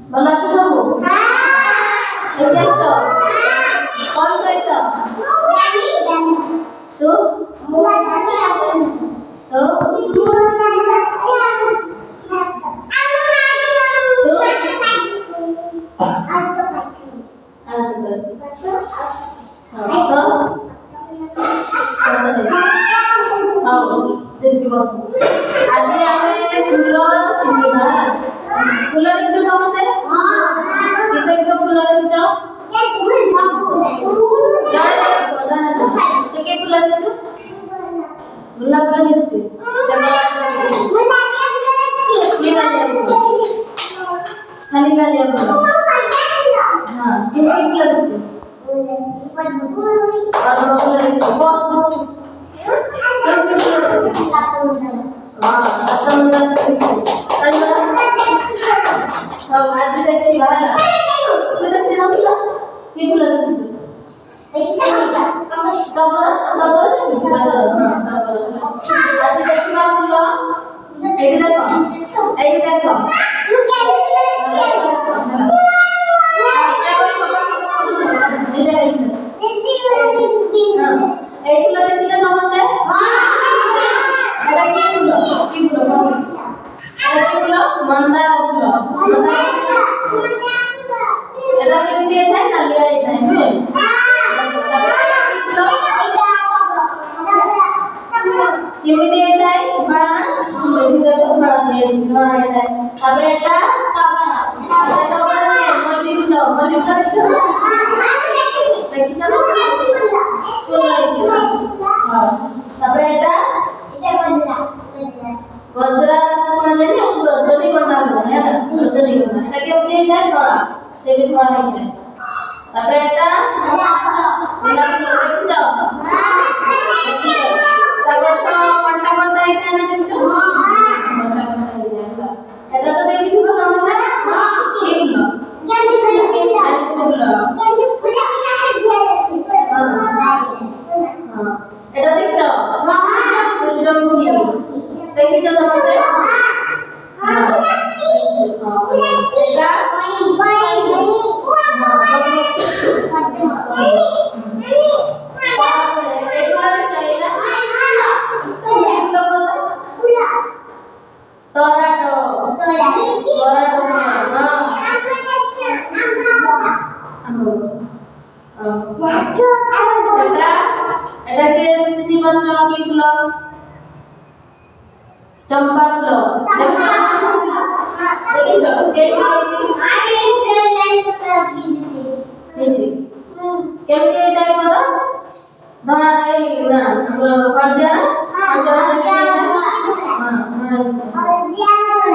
ଭଲ ଅଛି ସବୁ? ଏଠି ଆସିଛ? କଣ ଖାଇଛ? ତୁ? ଆଜି ଆମେ ଫୁଲ ଶିଖିବା ହେଲା। ଫୁଲ ଦେଖିଛ ସମସ୍ତେ? କିସ କିସ ଫୁଲ ଦେଖିଛ? ଟିକେ ଫୁଲ ଦେଖିଛୁ? ଗୋଲାପ ଫୁଲ ଦେଖିଛୁ? ଖାଲି କାଲିଆ ଫୁଲ। ହଁ କି ଫୁଲ ଦେଖିଛୁ? ପଦ୍ମ ଫୁଲ ଦେଖିଛୁ? आज देखिए वाला फूल देखते ना फूल ये फूल देखते टगर देखिए आज देखिए फूल एठी देखो मंदार फूल এটা কেমনে এটাই নালিয়া এটাই বুঝলে কেমনে এটাই ধরা না এটি দেখো ধরা দিয়েছি ধরা এটাই তারপরে এটা এটা মল্লি ফুল দেখছো না দেখিছো না ফুল হ্যাঁ তারপরে এটা গজরা কোন জানি রজনীগন্ধা বলে না রজনীগন্ধা এটা কেমনে এটাই ধরা से भी थोड़ा नहीं है তারপরে এটা গোলাপ ফুল দেখছো তারপর কোনটা কোনটা এখানে দেখছো কোনটা কোনটা এটা তো দেখিছো সামনে কি ফুল কেমনে ফুল এটা দেখছো সূর্যমুখী দেখিছো সামনে এটা चंपा फूल केमती एटा को तो धणा दे ना हमरो हरदिया ना हरदिया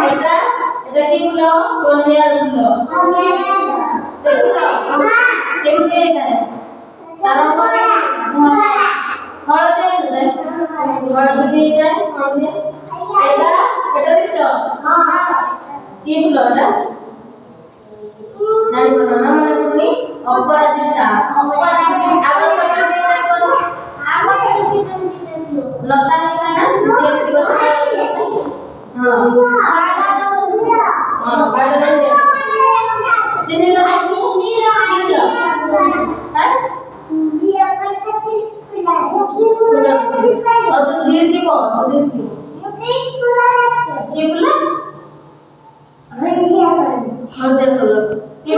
एटा की फूल कन्यार फूल देखो केमती एटा तार हळदिया हळदिया हळदिया एटा देखছো की फूल एटा नानी बना माने पुनी अपराजिता आगो छोटे लता नहीं था ना जेमती को हां हां बाडा रे चिनी लो हैं बिया करते फुला और तो धीर की बहुत धीर की ये फुला हल्दिया कलर ये